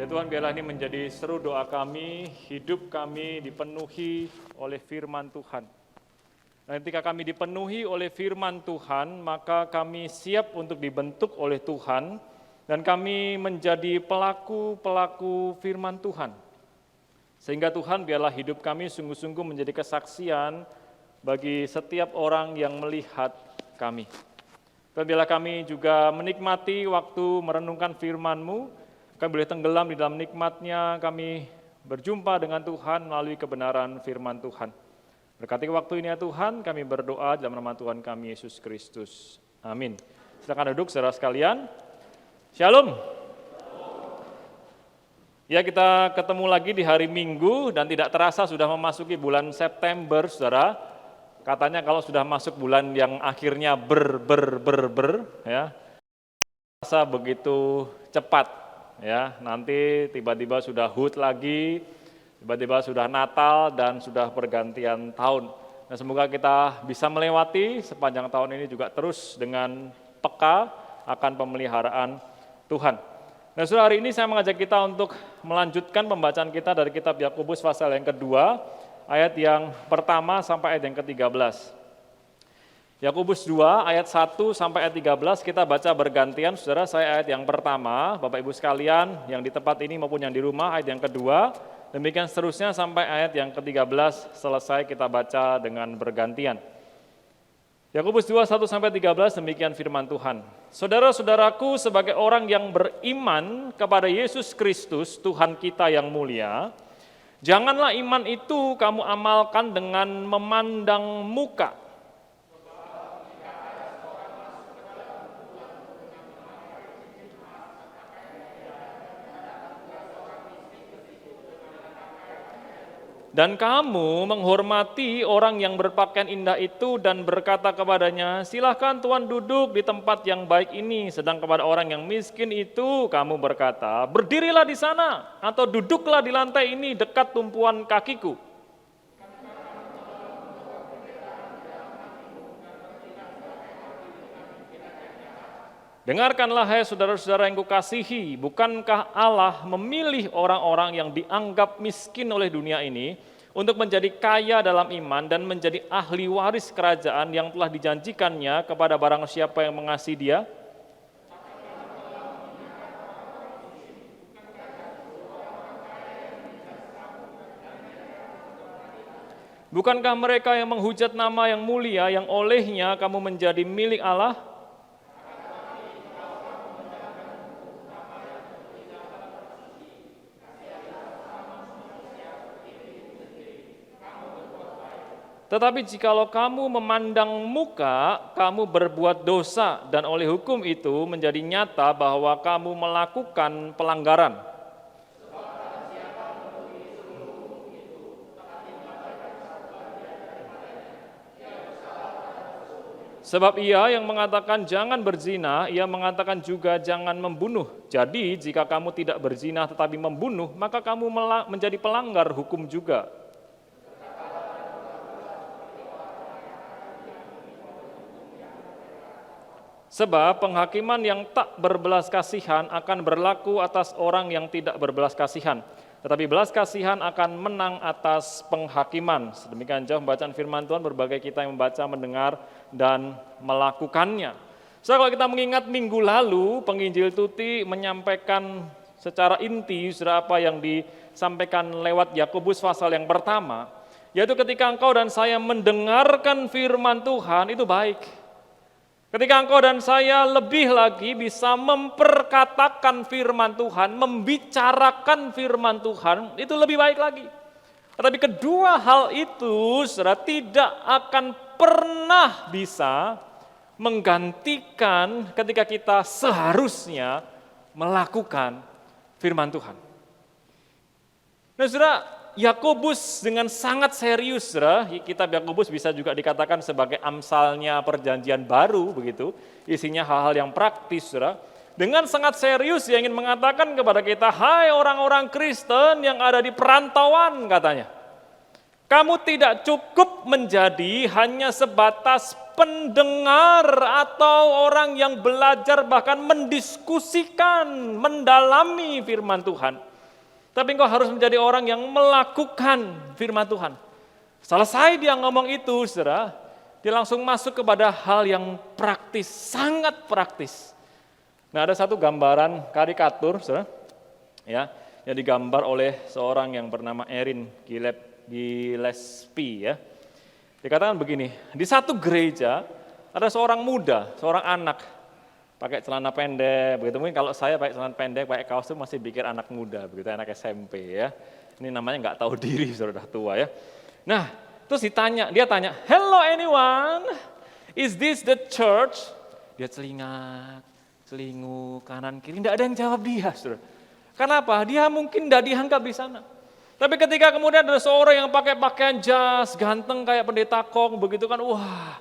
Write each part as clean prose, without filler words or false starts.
Ya Tuhan, biarlah ini menjadi seru doa kami, hidup kami dipenuhi oleh firman Tuhan. Dan ketika kami dipenuhi oleh firman Tuhan, maka kami siap untuk dibentuk oleh Tuhan, dan kami menjadi pelaku-pelaku firman Tuhan. Sehingga Tuhan, biarlah hidup kami sungguh-sungguh menjadi kesaksian bagi setiap orang yang melihat kami. Dan biarlah kami juga menikmati waktu merenungkan firman-Mu. Kami boleh tenggelam di dalam nikmatnya, kami berjumpa dengan Tuhan melalui kebenaran firman Tuhan. Berkati waktu ini ya Tuhan, kami berdoa dalam nama Tuhan kami Yesus Kristus. Amin. Silakan duduk saudara sekalian. Shalom. Ya, kita ketemu lagi di hari Minggu dan tidak terasa sudah memasuki bulan September, saudara. Katanya kalau sudah masuk bulan yang akhirnya ya, terasa begitu cepat. Ya, nanti tiba-tiba sudah HUT lagi, tiba-tiba sudah Natal dan sudah pergantian tahun. Nah, semoga kita bisa melewati sepanjang tahun ini juga terus dengan peka akan pemeliharaan Tuhan. Nah, saudara, hari ini saya mengajak kita untuk melanjutkan pembacaan kita dari kitab Yakobus pasal yang kedua, ayat yang pertama sampai ayat yang ke-13. Yakobus 2 ayat 1 sampai ayat 13 kita baca bergantian, saudara. Saya ayat yang pertama, Bapak Ibu sekalian yang di tempat ini maupun yang di rumah ayat yang kedua, demikian seterusnya sampai ayat yang ke-13 selesai kita baca dengan bergantian. Yakobus 2 1 sampai 13 demikian firman Tuhan. Saudara-saudaraku, sebagai orang yang beriman kepada Yesus Kristus Tuhan kita yang mulia, janganlah iman itu kamu amalkan dengan memandang muka. Dan kamu menghormati orang yang berpakaian indah itu dan berkata kepadanya, silahkan Tuhan duduk di tempat yang baik ini. Sedang kepada orang yang miskin itu kamu berkata, berdirilah di sana atau duduklah di lantai ini dekat tumpuan kakiku. Dengarkanlah hai saudara-saudara yang kukasihi, bukankah Allah memilih orang-orang yang dianggap miskin oleh dunia ini untuk menjadi kaya dalam iman dan menjadi ahli waris kerajaan yang telah dijanjikannya kepada barang siapa yang mengasihi Dia? Bukankah mereka yang menghujat nama yang mulia yang olehnya kamu menjadi milik Allah? Tetapi jikalau kamu memandang muka, kamu berbuat dosa, dan oleh hukum itu menjadi nyata bahwa kamu melakukan pelanggaran. Sebab ia yang mengatakan jangan berzina, ia mengatakan juga jangan membunuh. Jadi jika kamu tidak berzina tetapi membunuh, maka kamu menjadi pelanggar hukum juga. Sebab penghakiman yang tak berbelas kasihan akan berlaku atas orang yang tidak berbelas kasihan. Tetapi belas kasihan akan menang atas penghakiman. Sedemikian jauh pembacaan firman Tuhan, berbagai kita yang membaca, mendengar, dan melakukannya. So, kalau kita mengingat minggu lalu, penginjil Tuti menyampaikan secara inti apa yang disampaikan lewat Yakobus pasal yang pertama, yaitu ketika engkau dan saya mendengarkan firman Tuhan, itu baik. Ketika engkau dan saya lebih lagi bisa memperkatakan firman Tuhan, membicarakan firman Tuhan, itu lebih baik lagi. Tetapi kedua hal itu saudara, tidak akan pernah bisa menggantikan ketika kita seharusnya melakukan firman Tuhan. Nah saudara, Yakobus dengan sangat serius, saudara. Kitab Yakobus bisa juga dikatakan sebagai amsalnya perjanjian baru, begitu. Isinya hal-hal yang praktis, saudara. Dengan sangat serius dia ingin mengatakan kepada kita, hai orang-orang Kristen yang ada di perantauan, katanya. Kamu tidak cukup menjadi hanya sebatas pendengar atau orang yang belajar bahkan mendiskusikan, mendalami firman Tuhan. Tapi engkau harus menjadi orang yang melakukan firman Tuhan. Selesai dia ngomong itu, saudara, dia langsung masuk kepada hal yang praktis, sangat praktis. Nah, ada satu gambaran karikatur, saudara, ya, yang digambar oleh seorang yang bernama Erin Gillespie, ya. Dikatakan begini, di satu gereja ada seorang muda, seorang anak, pakai celana pendek, begitu. Mungkin kalau saya pakai celana pendek, pakai kaos itu masih pikir anak muda, begitu, anak SMP, ya. Ini namanya nggak tahu diri, sudah tua, ya. Nah, terus dia tanya, hello anyone, is this the church? Dia celinguk kanan kiri, tidak ada yang jawab dia, saudara. Kenapa? Dia mungkin tidak dianggap di sana. Tapi ketika kemudian ada seorang yang pakai pakaian jas, ganteng kayak pendeta Kong, begitu kan, wah.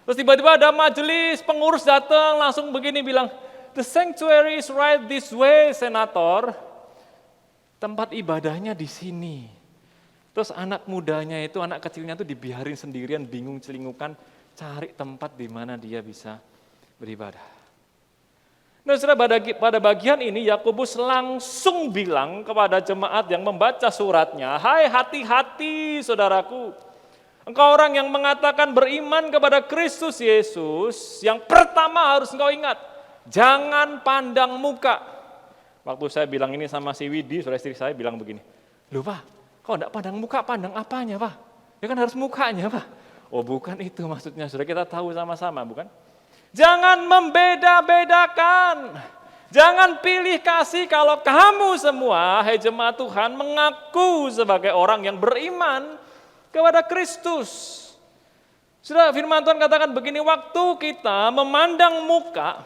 Terus tiba-tiba ada majelis, pengurus datang, langsung begini bilang, the sanctuary is right this way, senator. Tempat ibadahnya di sini. Terus anak mudanya itu, anak kecilnya itu dibiarin sendirian, bingung celingukan, cari tempat di mana dia bisa beribadah. Nah, saudara, pada bagian ini Yakobus langsung bilang kepada jemaat yang membaca suratnya, hai hati-hati saudaraku, engkau orang yang mengatakan beriman kepada Kristus Yesus, yang pertama harus engkau ingat, jangan pandang muka. Waktu saya bilang ini sama si Widi, saudara istri saya bilang begini, loh Pak, kok enggak pandang muka, pandang apanya Pak? Ya kan harus mukanya Pak. Oh bukan itu maksudnya, saudara, kita tahu sama-sama bukan? Jangan membeda-bedakan. Jangan pilih kasih kalau kamu semua, hai jemaat Tuhan, mengaku sebagai orang yang beriman kepada Kristus. Sudah firman Tuhan katakan begini, waktu kita memandang muka,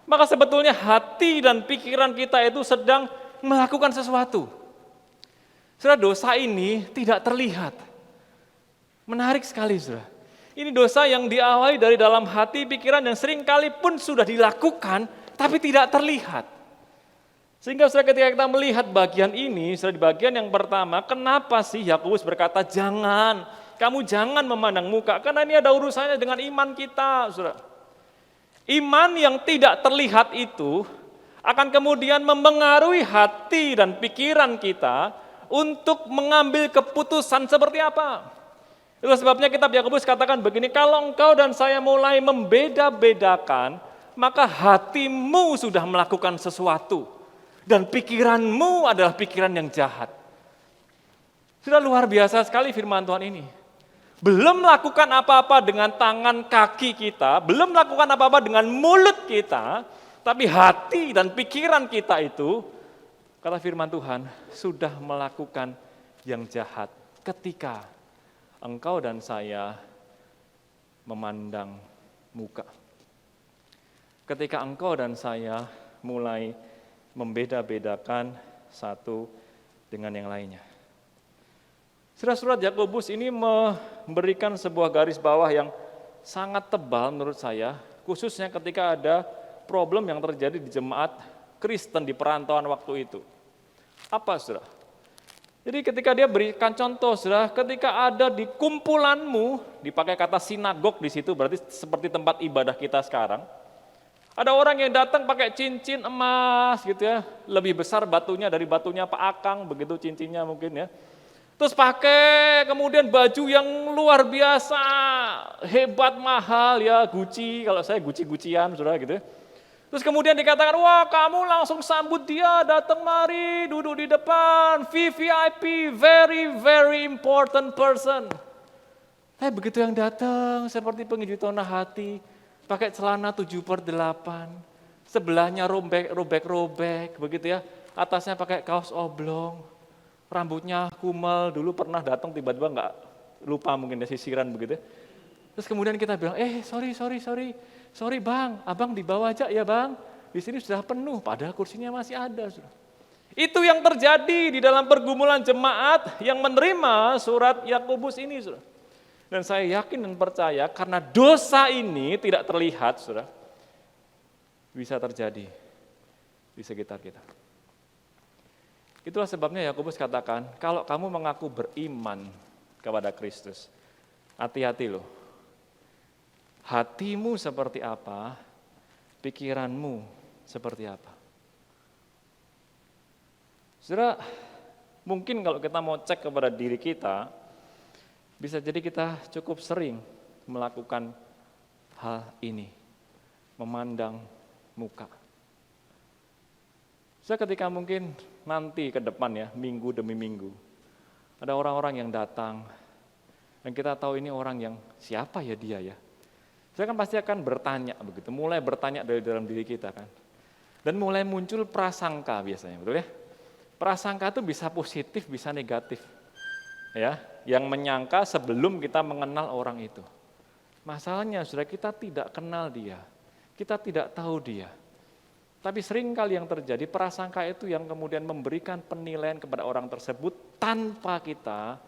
maka sebetulnya hati dan pikiran kita itu sedang melakukan sesuatu. Sudah dosa ini tidak terlihat. Menarik sekali, saudara. Ini dosa yang diawali dari dalam hati, pikiran yang seringkali pun sudah dilakukan, tapi tidak terlihat. Sehingga saudara, ketika kita melihat bagian ini, saudara, di bagian yang pertama, kenapa sih Yakobus berkata kamu jangan memandang muka, karena ini ada urusannya dengan iman kita, saudara. Iman yang tidak terlihat itu akan kemudian mempengaruhi hati dan pikiran kita untuk mengambil keputusan seperti apa. Itu sebabnya kitab Yakobus katakan begini, kalau engkau dan saya mulai membeda-bedakan, maka hatimu sudah melakukan sesuatu. Dan pikiranmu adalah pikiran yang jahat. Sudah luar biasa sekali firman Tuhan ini. Belum melakukan apa-apa dengan tangan kaki kita, belum melakukan apa-apa dengan mulut kita, tapi hati dan pikiran kita itu, kata firman Tuhan, sudah melakukan yang jahat ketika engkau dan saya memandang muka. Ketika engkau dan saya mulai membeda-bedakan satu dengan yang lainnya. Surat Yakobus ini memberikan sebuah garis bawah yang sangat tebal menurut saya, khususnya ketika ada problem yang terjadi di jemaat Kristen di perantauan waktu itu. Apa, saudara? Jadi ketika dia berikan contoh, saudara, ketika ada di kumpulanmu, dipakai kata sinagog di situ, berarti seperti tempat ibadah kita sekarang. Ada orang yang datang pakai cincin emas gitu ya, lebih besar batunya dari batunya Pak Akang, begitu cincinnya mungkin ya. Terus pakai kemudian baju yang luar biasa, hebat, mahal ya, Gucci, kalau saya Gucci-Guccian, saudara gitu ya. Terus kemudian dikatakan, wah kamu langsung sambut dia, datang mari, duduk di depan, VVIP, very very important person. Begitu yang datang seperti penginjil tanah hati, pakai celana 7/8, sebelahnya robek-robek, begitu ya, atasnya pakai kaos oblong, rambutnya kumel, dulu pernah datang tiba-tiba nggak lupa mungkin sisiran begitu ya. Terus kemudian kita bilang, sorry bang, abang dibawa aja ya bang, di sini sudah penuh, padahal kursinya masih ada. Saudara. Itu yang terjadi di dalam pergumulan jemaat yang menerima surat Yakobus ini. Saudara. Dan saya yakin dan percaya karena dosa ini tidak terlihat, saudara, bisa terjadi di sekitar kita. Itulah sebabnya Yakobus katakan, kalau kamu mengaku beriman kepada Kristus, hati-hati loh. Hatimu seperti apa, pikiranmu seperti apa. Saudara, Mungkin kalau kita mau cek kepada diri kita, bisa jadi kita cukup sering melakukan hal ini, memandang muka. Saya ketika mungkin nanti ke depan ya, minggu demi minggu, ada orang-orang yang datang, dan kita tahu ini orang yang siapa ya dia ya. Saya kan pasti akan bertanya begitu, mulai bertanya dari dalam diri kita kan. Dan mulai muncul prasangka biasanya, betul ya? Prasangka itu bisa positif, bisa negatif. Ya, yang menyangka sebelum kita mengenal orang itu. Masalahnya saudara, kita tidak kenal dia. Kita tidak tahu dia. Tapi seringkali yang terjadi prasangka itu yang kemudian memberikan penilaian kepada orang tersebut tanpa kita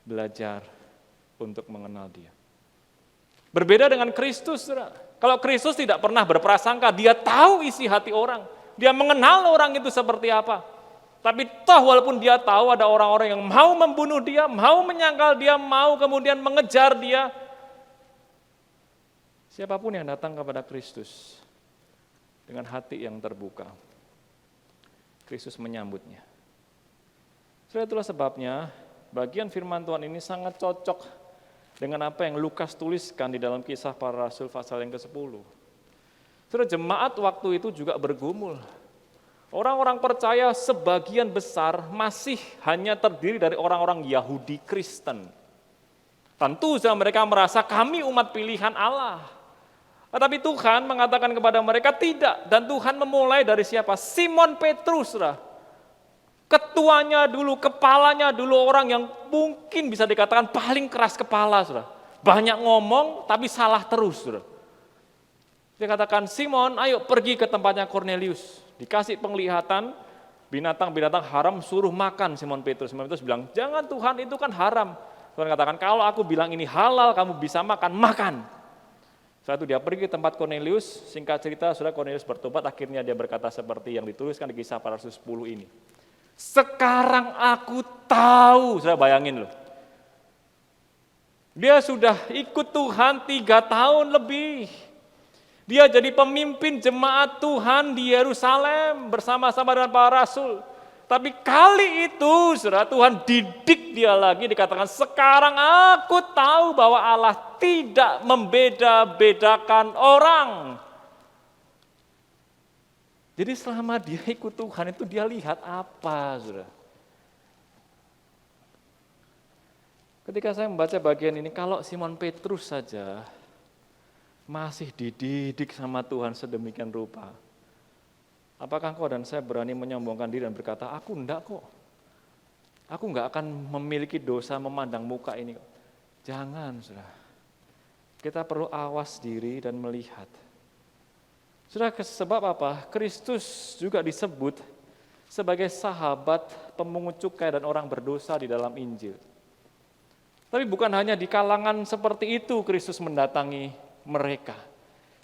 belajar untuk mengenal dia. Berbeda dengan Kristus, saudara. Kalau Kristus tidak pernah berprasangka, dia tahu isi hati orang. Dia mengenal orang itu seperti apa. Tapi toh walaupun dia tahu ada orang-orang yang mau membunuh dia, mau menyangkal dia, mau kemudian mengejar dia. Siapapun yang datang kepada Kristus dengan hati yang terbuka, Kristus menyambutnya. Itulah sebabnya bagian firman Tuhan ini sangat cocok dengan apa yang Lukas tuliskan di dalam Kisah Para Rasul pasal yang ke-10. Saudara, jemaat waktu itu juga bergumul. Orang-orang percaya sebagian besar masih hanya terdiri dari orang-orang Yahudi Kristen. Tentu saja mereka merasa kami umat pilihan Allah. Tetapi Tuhan mengatakan kepada mereka tidak. Dan Tuhan memulai dari siapa? Simon Petrus. Ketuanya dulu, kepalanya dulu, orang yang mungkin bisa dikatakan paling keras kepala. Banyak ngomong tapi salah terus. Dia katakan, Simon ayo pergi ke tempatnya Cornelius. Dikasih penglihatan, binatang-binatang haram suruh makan Simon Petrus. Simon Petrus bilang, jangan Tuhan, itu kan haram. Tuhan katakan, kalau aku bilang ini halal, kamu bisa makan, makan. Setelah itu dia pergi ke tempat Cornelius, singkat cerita, saudara, Cornelius bertobat, akhirnya dia berkata seperti yang dituliskan di Kisah Para Rasul 10 ini. Sekarang aku tahu, saudara bayangin loh. Dia sudah ikut Tuhan 3 tahun lebih. Dia jadi pemimpin jemaat Tuhan di Yerusalem bersama-sama dengan para rasul. Tapi kali itu, saudara, Tuhan didik dia lagi, dikatakan sekarang aku tahu bahwa Allah tidak membeda-bedakan orang. Jadi selama dia ikut Tuhan itu dia lihat apa, saudara? Ketika saya membaca bagian ini, kalau Simon Petrus saja masih dididik sama Tuhan sedemikian rupa, apakah kau dan saya berani menyombongkan diri dan berkata, aku enggak kok. Aku enggak akan memiliki dosa memandang muka ini. Jangan, saudara. Kita perlu awas diri dan melihat. Saudara, sebab apa? Kristus juga disebut sebagai sahabat pemungut cukai dan orang berdosa di dalam Injil. Tapi bukan hanya di kalangan seperti itu Kristus mendatangi mereka.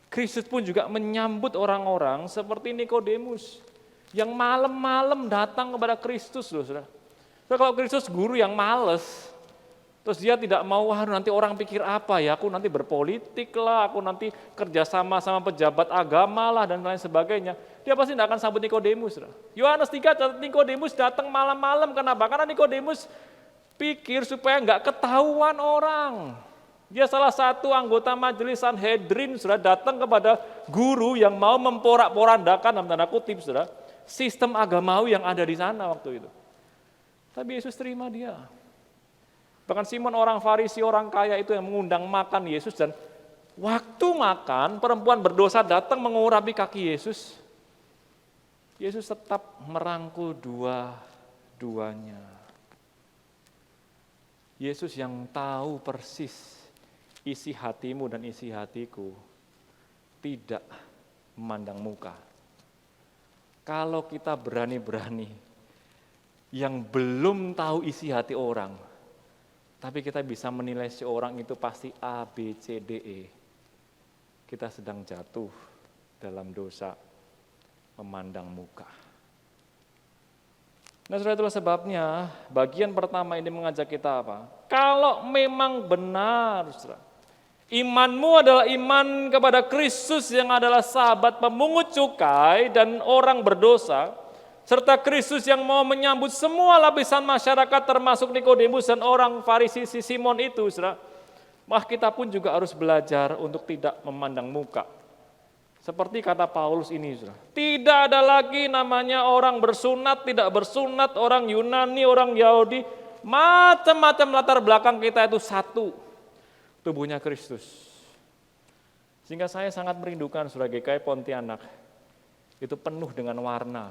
Kristus pun juga menyambut orang-orang seperti Nikodemus yang malam-malam datang kepada Kristus loh, saudara. Kalau Kristus guru yang males, terus dia tidak mau, nanti orang pikir apa ya, aku nanti berpolitik lah, aku nanti kerjasama sama pejabat agama lah dan lain sebagainya. Dia pasti tidak akan sambut Nikodemus. Yohanes 3, Nikodemus datang malam-malam, kenapa? Karena Nikodemus pikir supaya nggak ketahuan orang. Dia salah satu anggota majelis Sanhedrin, sudah datang kepada guru yang mau memporak-porandakan dalam tanda kutip, sudah sistem agamawi yang ada di sana waktu itu. Tapi Yesus terima dia. Bahkan Simon orang Farisi, orang kaya itu yang mengundang makan Yesus, dan waktu makan perempuan berdosa datang mengurapi kaki Yesus. Yesus tetap merangkul dua-duanya. Yesus yang tahu persis isi hatimu dan isi hatiku tidak memandang muka. Kalau kita berani-berani yang belum tahu isi hati orang, tapi kita bisa menilai si orang itu pasti A, B, C, D, E. Kita sedang jatuh dalam dosa memandang muka. Nah, saudara, itulah sebabnya bagian pertama ini mengajak kita apa? Kalau memang benar, saudara, imanmu adalah iman kepada Kristus yang adalah sahabat pemungut cukai dan orang berdosa, serta Kristus yang mau menyambut semua lapisan masyarakat termasuk Nikodemus dan orang Farisi si Simon itu, saudara, maka kita pun juga harus belajar untuk tidak memandang muka. Seperti kata Paulus ini, saudara, tidak ada lagi namanya orang bersunat, tidak bersunat, orang Yunani, orang Yahudi, macam-macam latar belakang kita itu satu, tubuhnya Kristus. Sehingga saya sangat merindukan saudara GKI Pontianak itu penuh dengan warna,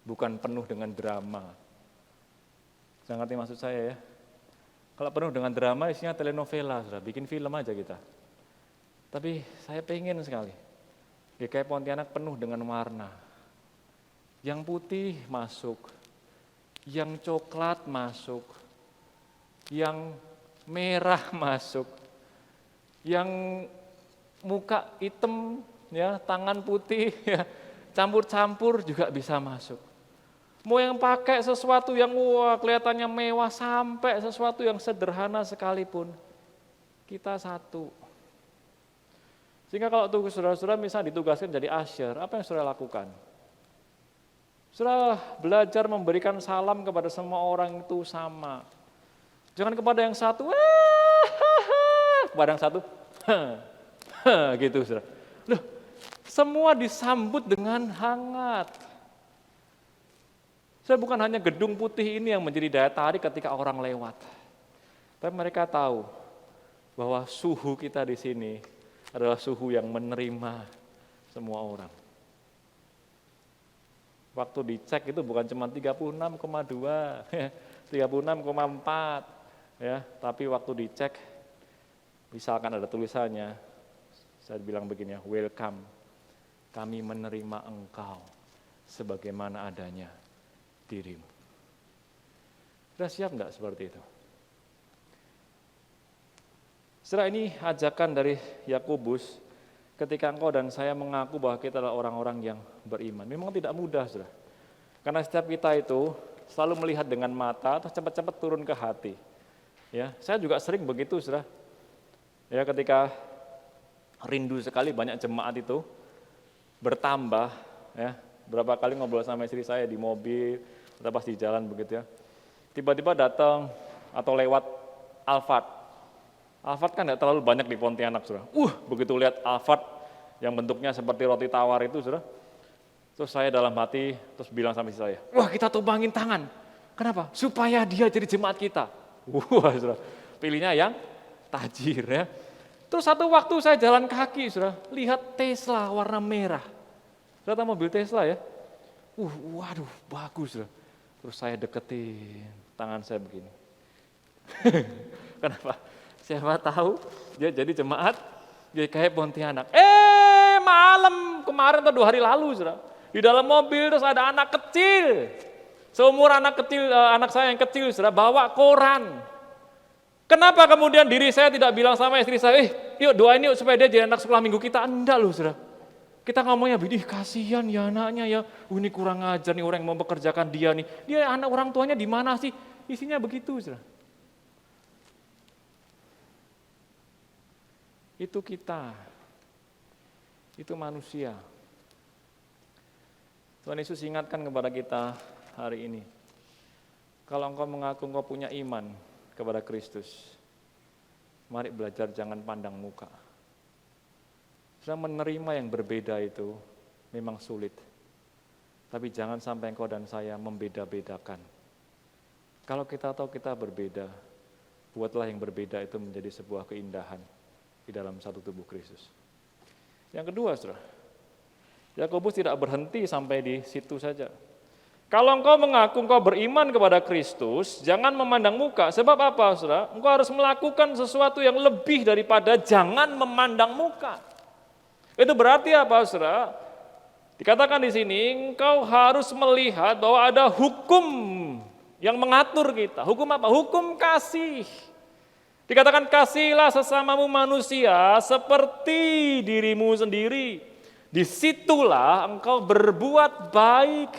bukan penuh dengan drama. Saya ngerti maksud saya ya. Kalau penuh dengan drama isinya telenovela, saudara, bikin film aja kita. Tapi saya pengen sekali GKI Pontianak penuh dengan warna. Yang putih masuk, yang coklat masuk, yang merah masuk, yang muka hitam, ya, tangan putih, ya, campur-campur juga bisa masuk. Mau yang pakai sesuatu yang kelihatannya mewah sampai sesuatu yang sederhana sekalipun, kita satu. Sehingga kalau saudara-saudara misalnya ditugaskan jadi usher, apa yang saudara lakukan? Saudara belajar memberikan salam kepada semua orang itu sama. Jangan kepada yang satu, kepada yang satu, gitu saudara. Loh, semua disambut dengan hangat. Saya bukan hanya gedung putih ini yang menjadi daya tarik ketika orang lewat. Tapi mereka tahu bahwa suhu kita di sini adalah suhu yang menerima semua orang. Waktu dicek itu bukan cuma 36,2, 36,4, ya, tapi waktu dicek, misalkan ada tulisannya, saya bilang begini ya, welcome, kami menerima engkau sebagaimana adanya dirimu. Sudah siap enggak seperti itu? Setelah ini ajakan dari Yakobus ketika engkau dan saya mengaku bahwa kita adalah orang-orang yang beriman. Memang tidak mudah, saudara. Karena setiap kita itu selalu melihat dengan mata atau cepat-cepat turun ke hati. Ya, saya juga sering begitu, saudara. Ya, ketika rindu sekali banyak jemaat itu bertambah, ya. Berapa kali ngobrol sama istri saya di mobil atau pas di jalan begitu ya. Tiba-tiba datang atau lewat Alphard. Alphard kan tidak terlalu banyak di Pontianak, saudara. Begitu lihat Alphard yang bentuknya seperti roti tawar itu, saudara. Terus saya dalam hati terus bilang sama istri saya, wah kita tumbangin tangan. Kenapa? Supaya dia jadi jemaat kita. Saudara. Pilihnya yang tajir ya. Terus satu waktu saya jalan kaki, saudara, lihat Tesla warna merah. Saudara tahu mobil Tesla ya? Waduh, bagus, saudara. Terus saya deketin tangan saya begini. Kenapa? Siapa tahu dia jadi jemaat GKI Pontianak. Malam kemarin atau 2 hari lalu, saudara, di dalam mobil terus ada anak kecil, seumur anak kecil, anak saya yang kecil, saudara, bawa koran. Kenapa kemudian diri saya tidak bilang sama istri saya, yuk doain yuk supaya dia jadi anak sekolah minggu kita? Enggak loh, saudara. Kita ngomongnya, kasihan ya anaknya ya, ini kurang ajar nih orang yang mau bekerjakan dia nih. Dia anak orang tuanya di mana sih? Isinya begitu, saudara. Itu kita, itu manusia. Tuhan Yesus ingatkan kepada kita hari ini, kalau engkau mengaku engkau punya iman kepada Kristus, mari belajar jangan pandang muka. Saya menerima yang berbeda itu memang sulit, tapi jangan sampai engkau dan saya membeda-bedakan. Kalau kita tahu kita berbeda, buatlah yang berbeda itu menjadi sebuah keindahan di dalam satu tubuh Kristus. Yang kedua, saudara, Yakobus tidak berhenti sampai di situ saja. Kalau engkau mengaku engkau beriman kepada Kristus, jangan memandang muka. Sebab apa, saudara? Engkau harus melakukan sesuatu yang lebih daripada jangan memandang muka. Itu berarti apa, saudara? Dikatakan di sini, engkau harus melihat bahwa ada hukum yang mengatur kita. Hukum apa? Hukum kasih. Dikatakan kasihlah sesamamu manusia seperti dirimu sendiri. Disitulah engkau berbuat baik.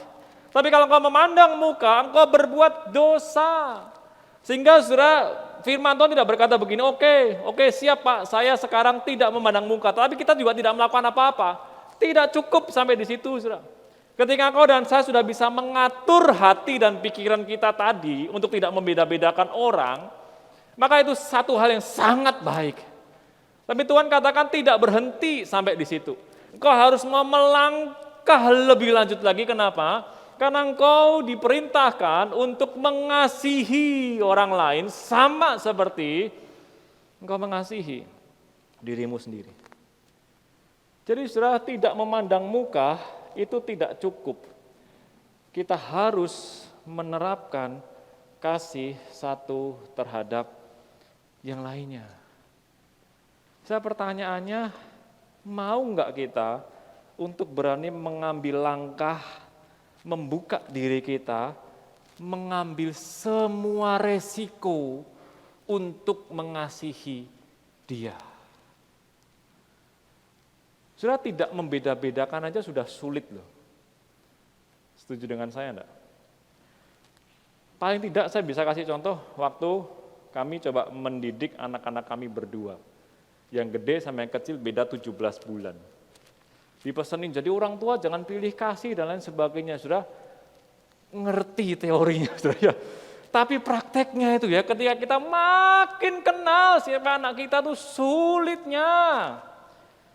Tapi kalau engkau memandang muka, engkau berbuat dosa. Sehingga saudara, firman Tuhan tidak berkata begini, oke siap Pak, saya sekarang tidak memandang muka. Tapi kita juga tidak melakukan apa-apa. Tidak cukup sampai di situ, saudara. Ketika engkau dan saya sudah bisa mengatur hati dan pikiran kita tadi untuk tidak membeda-bedakan orang, maka itu satu hal yang sangat baik. Tapi Tuhan katakan tidak berhenti sampai di situ. Engkau harus mau melangkah lebih lanjut lagi. Kenapa? Karena engkau diperintahkan untuk mengasihi orang lain sama seperti engkau mengasihi dirimu sendiri. Jadi saudara, tidak memandang muka itu tidak cukup. Kita harus menerapkan kasih satu terhadap yang lainnya. Pertanyaannya, mau enggak kita untuk berani mengambil langkah, membuka diri kita, mengambil semua resiko untuk mengasihi dia. Sudah tidak membeda-bedakan aja sudah sulit loh. Setuju dengan saya enggak? Paling tidak saya bisa kasih contoh waktu kami coba mendidik anak-anak kami berdua. Yang gede sama yang kecil beda 17 bulan. Dipesenin, jadi orang tua jangan pilih kasih dan lain sebagainya. Sudah ngerti teorinya, sudah ya. Tapi prakteknya itu ya, ketika kita makin kenal siapa anak kita tuh sulitnya.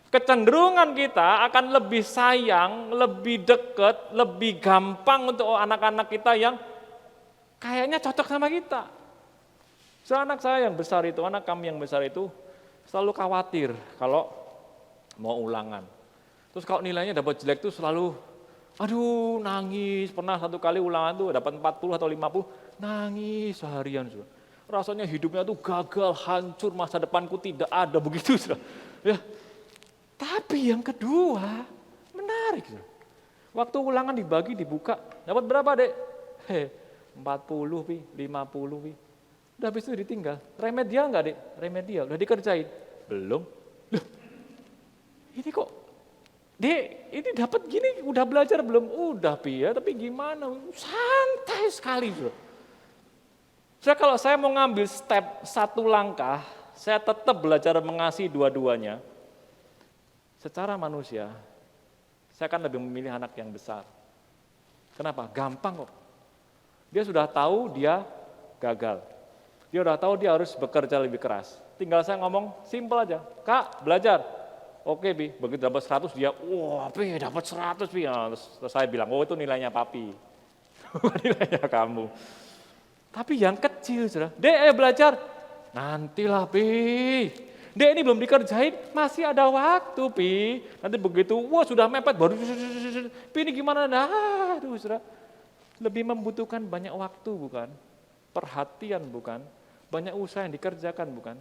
Kecenderungan kita akan lebih sayang, lebih dekat, lebih gampang untuk anak-anak kita yang kayaknya cocok sama kita. Anak saya yang besar itu, anak kami yang besar itu selalu khawatir kalau mau ulangan. Terus kalau nilainya dapat jelek tuh selalu, aduh nangis. Pernah satu kali ulangan tuh dapat 40 atau 50, nangis seharian. Rasanya hidupnya tuh gagal, hancur, masa depanku tidak ada, begitu. Ya. Tapi yang kedua, menarik. Waktu ulangan dibagi, dibuka, dapat berapa dek? 40 pi, 50 pi. Udah habis itu ditinggal. Remedial enggak dek? Remedial. Udah dikerjain? Belum. Loh, ini kok, dek ini dapat gini, udah belajar belum? Udah pi ya, tapi gimana? Santai sekali. Kalau saya mau ngambil step satu langkah, saya tetap belajar mengasihi dua-duanya. Secara manusia, saya akan lebih memilih anak yang besar. Kenapa? Gampang kok. Dia sudah tahu dia gagal. Dia udah tahu dia harus bekerja lebih keras. Tinggal saya ngomong simpel aja, Kak belajar. Oke Bi, begitu dapat 100 dia, wah Bi dapat 100 Bi. Nah, terus saya bilang, oh itu nilainya papi, nilainya kamu. Tapi yang kecil sudah, Dek ayo belajar. Nantilah Bi, Dek ini belum dikerjain, masih ada waktu Pi. Nanti begitu, wah sudah mepet baru, Pi ini gimana? Nah, aduh sudah. Lebih membutuhkan banyak waktu bukan? Perhatian bukan? Banyak usaha yang dikerjakan bukan?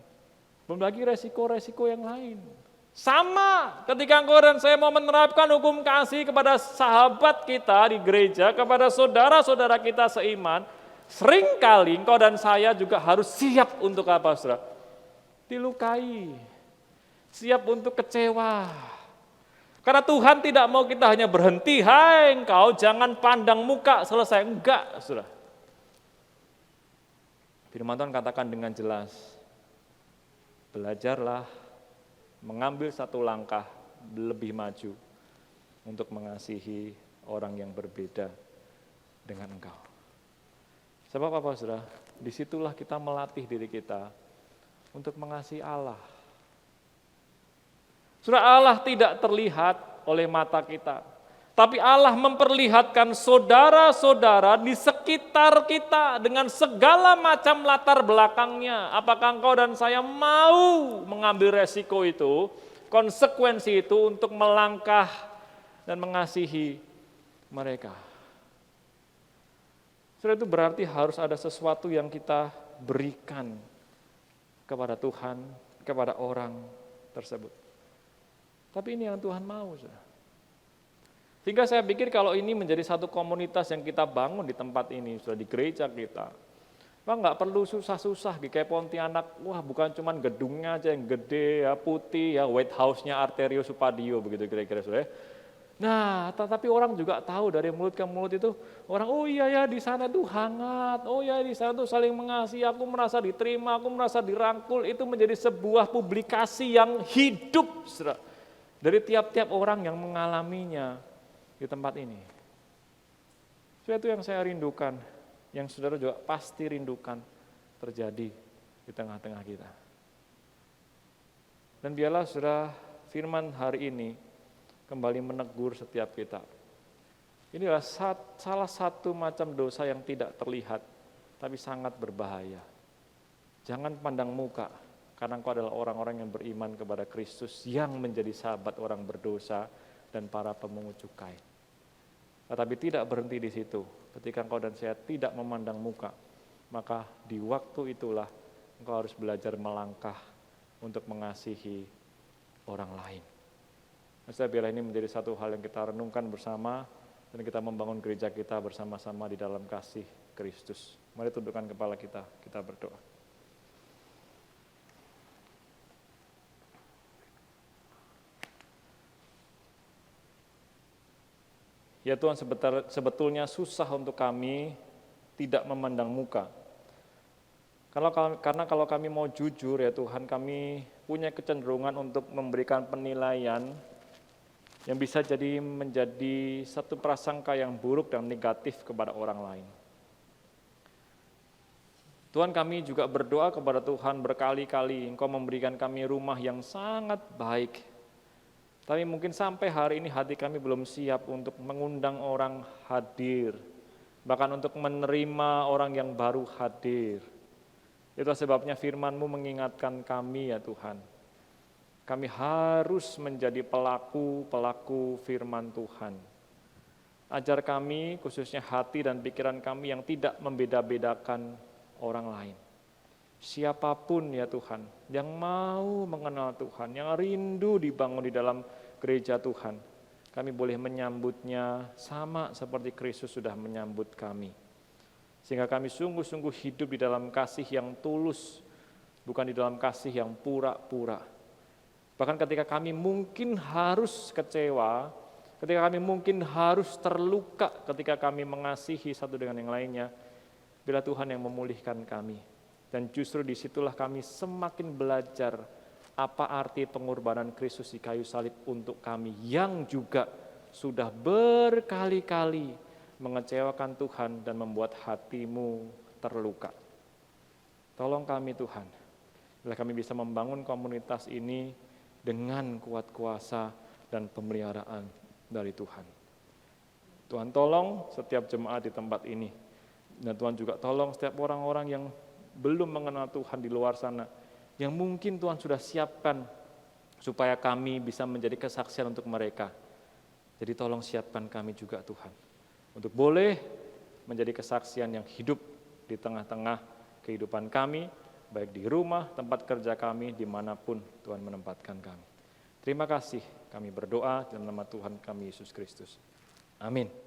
Belum lagi resiko-resiko yang lain. Sama ketika engkau dan saya mau menerapkan hukum kasih kepada sahabat kita di gereja, kepada saudara-saudara kita seiman, seringkali engkau dan saya juga harus siap untuk apa saudara? Dilukai, siap untuk kecewa. Karena Tuhan tidak mau kita hanya berhenti, hai engkau jangan pandang muka selesai, enggak saudara. Firman Tuhan katakan dengan jelas, belajarlah mengambil satu langkah lebih maju untuk mengasihi orang yang berbeda dengan engkau. Sebab apa saudara? Disitulah kita melatih diri kita untuk mengasihi Allah. Saudara, Allah tidak terlihat oleh mata kita. Tapi Allah memperlihatkan saudara-saudara di sekitar kita dengan segala macam latar belakangnya. Apakah engkau dan saya mau mengambil resiko itu, konsekuensi itu untuk melangkah dan mengasihi mereka. Saudara, itu berarti harus ada sesuatu yang kita berikan kepada Tuhan, kepada orang tersebut. Tapi ini yang Tuhan mau, saudara. Sehingga saya pikir kalau ini menjadi satu komunitas yang kita bangun di tempat ini, sudah di gereja kita, nggak perlu susah-susah kayak Pontianak, wah bukan cuma gedungnya aja yang gede, ya putih, ya White House-nya Arterio Supadio, begitu kira-kira saudara. Nah, tapi orang juga tahu dari mulut ke mulut itu, orang, oh iya ya di sana tuh hangat, oh iya di sana tuh saling mengasihi, aku merasa diterima, aku merasa dirangkul, itu menjadi sebuah publikasi yang hidup, saudara, dari tiap-tiap orang yang mengalaminya di tempat ini. So itu yang saya rindukan, yang saudara juga pasti rindukan terjadi di tengah-tengah kita. Dan biarlah saudara firman hari ini kembali menegur setiap kita. Inilah salah satu macam dosa yang tidak terlihat, tapi sangat berbahaya. Jangan pandang muka, karena engkau adalah orang-orang yang beriman kepada Kristus yang menjadi sahabat orang berdosa dan para pemungut cukai. Tetapi tidak berhenti di situ. Ketika engkau dan saya tidak memandang muka, maka di waktu itulah engkau harus belajar melangkah untuk mengasihi orang lain. Saya biarlah ini menjadi satu hal yang kita renungkan bersama dan kita membangun gereja kita bersama-sama di dalam kasih Kristus. Mari tundukkan kepala kita berdoa. Ya Tuhan, sebetulnya susah untuk kami tidak memandang muka. Karena kalau kami mau jujur ya Tuhan, kami punya kecenderungan untuk memberikan penilaian yang bisa menjadi satu prasangka yang buruk dan negatif kepada orang lain. Tuhan, kami juga berdoa kepada Tuhan berkali-kali, Engkau memberikan kami rumah yang sangat baik. Tapi mungkin sampai hari ini hati kami belum siap untuk mengundang orang hadir, bahkan untuk menerima orang yang baru hadir. Itu sebabnya firman-Mu mengingatkan kami ya Tuhan. Kami harus menjadi pelaku-pelaku firman Tuhan. Ajar kami, khususnya hati dan pikiran kami yang tidak membeda-bedakan orang lain. Siapapun ya Tuhan, yang mau mengenal Tuhan, yang rindu dibangun di dalam gereja Tuhan, kami boleh menyambutnya sama seperti Kristus sudah menyambut kami. Sehingga kami sungguh-sungguh hidup di dalam kasih yang tulus, bukan di dalam kasih yang pura-pura. Bahkan ketika kami mungkin harus kecewa, ketika kami mungkin harus terluka ketika kami mengasihi satu dengan yang lainnya, bila Tuhan yang memulihkan kami. Dan justru disitulah kami semakin belajar apa arti pengorbanan Kristus di kayu salib untuk kami, yang juga sudah berkali-kali mengecewakan Tuhan dan membuat hatimu terluka. Tolong kami Tuhan, bila kami bisa membangun komunitas ini dengan kuat kuasa dan pemeliharaan dari Tuhan. Tuhan tolong setiap jemaat di tempat ini, dan Tuhan juga tolong setiap orang-orang yang belum mengenal Tuhan di luar sana, yang mungkin Tuhan sudah siapkan supaya kami bisa menjadi kesaksian untuk mereka. Jadi tolong siapkan kami juga Tuhan, untuk boleh menjadi kesaksian yang hidup di tengah-tengah kehidupan kami, baik di rumah, tempat kerja kami, dimanapun Tuhan menempatkan kami. Terima kasih, kami berdoa dalam nama Tuhan kami Yesus Kristus. Amin.